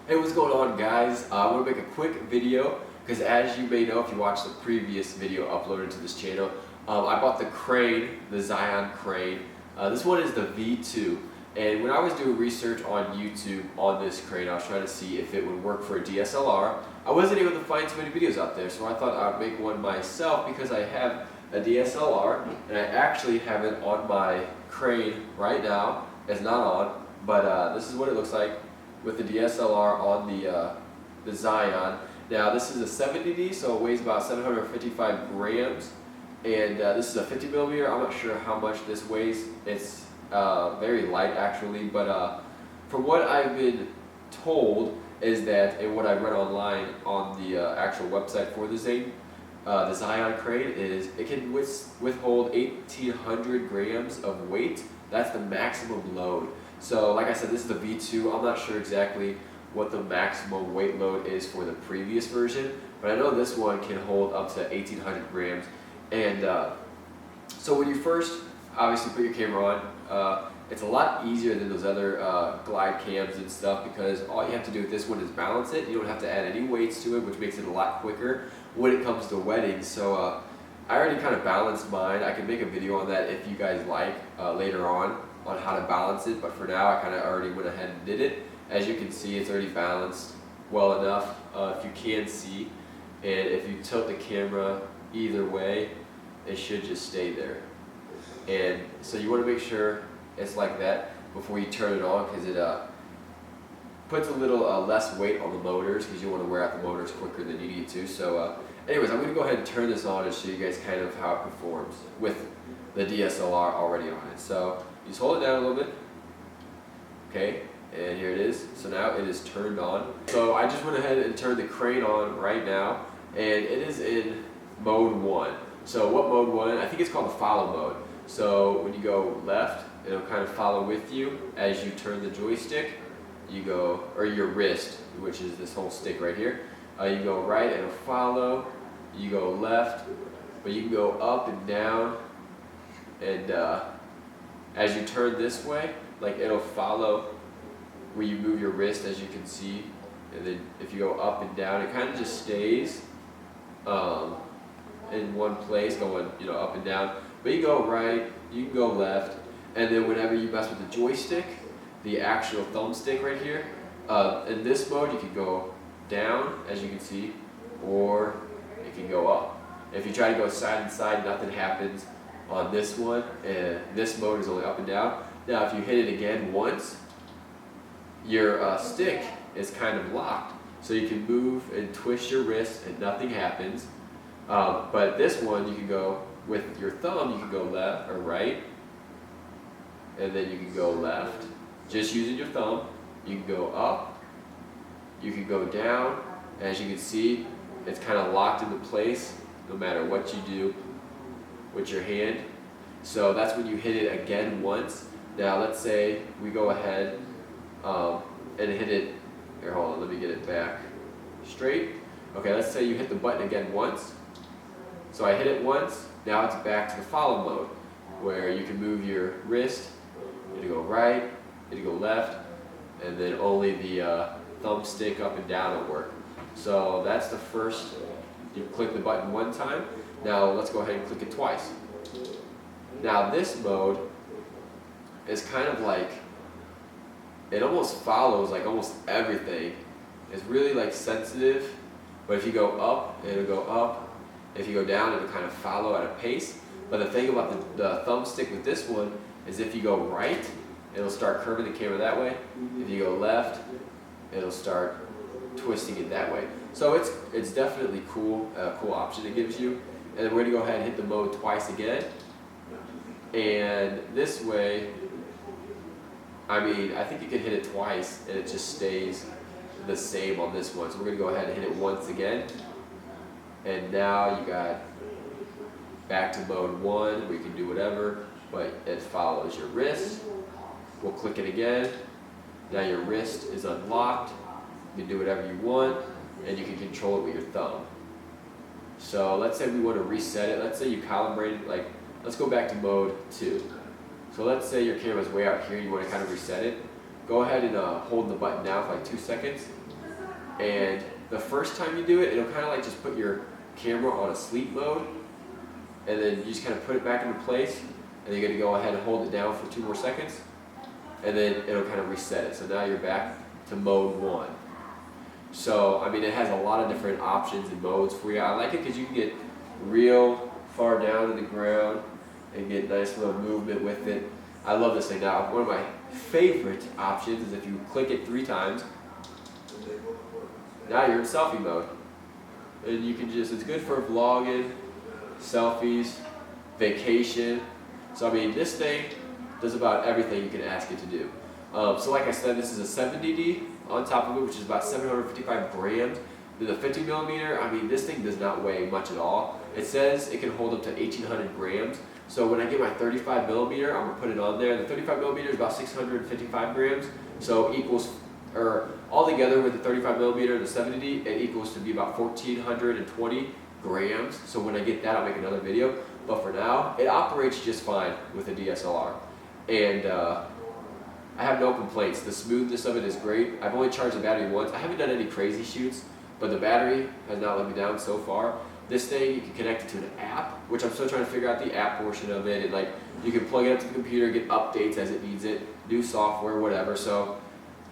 Hey, what's going on, guys? I want to make a quick video because, as you may know, if you watched the previous video uploaded to this channel, I bought the crane, the Zhiyun crane. This one is the V2, and when I was doing research on YouTube on this crane, I was trying to see if it would work for a DSLR. I wasn't able to find too many videos out there, so I thought I'd make one myself because I have a DSLR, and I actually have it on my crane right now. It's not on, but this is what it looks like with the DSLR on the Zhiyun. Now this is a 70D, so it weighs about 755 grams, and this is a 50 millimeter. I'm not sure how much this weighs. It's very light actually, but from what I've been told is that, and what I read online on the actual website for the Zhiyun crane, is it can withhold 1,800 grams of weight. That's the maximum load. So like I said, this is the V2. I'm not sure exactly what the maximum weight load is for the previous version, but I know this one can hold up to 1,800 grams. And so when you first obviously put your camera on, it's a lot easier than those other glide cams and stuff, because all you have to do with this one is balance it. You don't have to add any weights to it, which makes it a lot quicker when it comes to wetting. So I already kind of balanced mine. I can make a video on that if you guys like later on how to balance it, but for now I kind of already went ahead and did it. As you can see, it's already balanced well enough, if you can see, and if you tilt the camera either way, it should just stay there. And so you want to make sure it's like that before you turn it on, because it puts a little less weight on the motors, because you want to wear out the motors quicker than you need to. So anyways, I'm going to go ahead and turn this on and show you guys kind of how it performs with the DSLR already on it. So you just hold it down a little bit, okay, and here it is. So now it is turned on. So I just went ahead and turned the crane on right now, and it is in mode 1. So what mode 1? I think it's called the follow mode. So when you go left, it'll kind of follow with you as you turn the joystick. You go, or your wrist, which is this whole stick right here. You go right, it'll follow. You go left, but you can go up and down, and as you turn this way, like, it'll follow where you move your wrist, as you can see. And then if you go up and down, it kind of just stays in one place, going, you know, up and down. But you go right, you can go left, and then whenever you mess with the joystick, the actual thumbstick right here, in this mode you can go down, as you can see, or it can go up. If you try to go side and side, nothing happens on this one, and this mode is only up and down. Now if you hit it again once, your stick is kind of locked, so you can move and twist your wrist and nothing happens. But this one, you can go with your thumb, you can go left or right, and then you can go left just using your thumb. You can go up, you can go down. As you can see, it's kind of locked into place no matter what you do with your hand. So that's when you hit it again once. Now let's say we go ahead and hit it, here, hold on, let me get it back straight. Okay, let's say you hit the button again once. So I hit it once, now it's back to the follow mode, where you can move your wrist, it'll go right, it'll go left, and then only the thumbstick up and down will work. So that's the first. You click the button one time. Now let's go ahead and click it twice. Now this mode is kind of like, it almost follows like almost everything. It's really like sensitive, but if you go up, it'll go up. If you go down, it'll kind of follow at a pace. But the thing about the thumbstick with this one is, if you go right, it'll start curving the camera that way. If you go left, it'll start twisting it that way. So it's definitely cool, a cool option it gives you. And then we're gonna go ahead and hit the mode twice again. And this way, I mean, I think you can hit it twice and it just stays the same on this one. So we're gonna go ahead and hit it once again. And now you got back to mode 1, where you can do whatever, but it follows your wrist. We'll click it again. Now your wrist is unlocked. You can do whatever you want, and you can control it with your thumb. So let's say we want to reset it. Let's say you calibrated, like, let's go back to mode 2. So let's say your camera's way out here, you want to kind of reset it. Go ahead and hold the button down for like 2 seconds, And the first time you do it, it'll kind of like just put your camera on a sleep mode, and then you just kind of put it back into place, and then you're going to go ahead and hold it down for 2 more seconds, and then it'll kind of reset it. So now you're back to mode 1. So, I mean, it has a lot of different options and modes for you. I like it because you can get real far down to the ground and get nice little movement with it. I love this thing. Now, one of my favorite options is if you click it 3 times, now you're in selfie mode. And you can just, it's good for vlogging, selfies, vacation. So I mean, this thing does about everything you can ask it to do. So like I said, this is a 70D on top of it, which is about 755 grams. Then the 50mm, I mean, this thing does not weigh much at all. It says it can hold up to 1,800 grams. So when I get my 35mm, I'm gonna put it on there. The 35mm is about 655 grams. So equals, or all together with the 35mm and the 70D, it equals to be about 1,420 grams. So when I get that, I'll make another video. But for now, it operates just fine with a DSLR. And I have no complaints. The smoothness of it is great. I've only charged the battery once. I haven't done any crazy shoots, but the battery has not let me down so far. This thing, you can connect it to an app, which I'm still trying to figure out the app portion of it. And like, you can plug it up to the computer, get updates as it needs it, new software, whatever. So,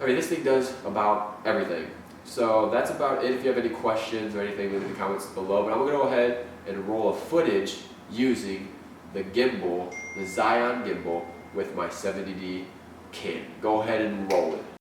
I mean, this thing does about everything. So that's about it. If you have any questions or anything, leave in the comments below. But I'm gonna go ahead and roll a footage using the gimbal, the Zhiyun gimbal, with my 70D Canon. Go ahead and roll it.